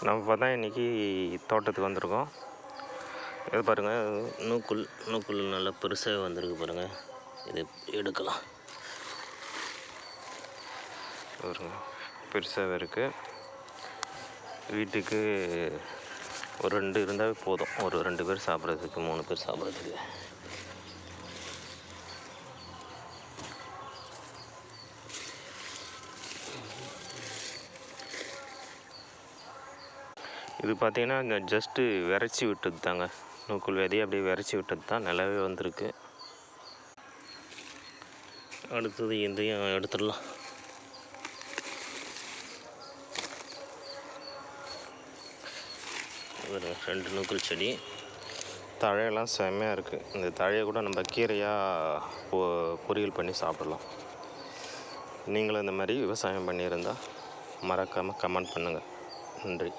நம்ம பார்த்தா இன்றைக்கி தோட்டத்துக்கு வந்திருக்கோம். இது பாருங்கள், நூக்குள் நல்லா பெருசாக வந்திருக்கு பாருங்கள். இது எடுக்கலாம் பாருங்க, பெருசாகவே இருக்குது. வீட்டுக்கு ஒரு 2 இருந்தாவே போதும். ஒரு 2 பேர் சாப்பிட்றதுக்கு, 3 பேர் சாப்பிட்றதுக்கு. இது பார்த்திங்கன்னா இங்கே ஜஸ்ட்டு விரைச்சி விட்டது தாங்க. நூக்குள் விதையை அப்படியே விரைச்சி விட்டது தான், நல்லாவே வந்திருக்கு. அடுத்தது இதையும் எடுத்துடலாம். ஒரு 2 நூக்குள் செடி. தழையெல்லாம் செம்மையாக இருக்குது. இந்த தழையை கூட நம்ம கீரையாக பொரியல் பண்ணி சாப்பிடலாம். நீங்களும் இந்த மாதிரி விவசாயம் பண்ணியிருந்தால் மறக்காமல் கமெண்ட் பண்ணுங்கள். நன்றி.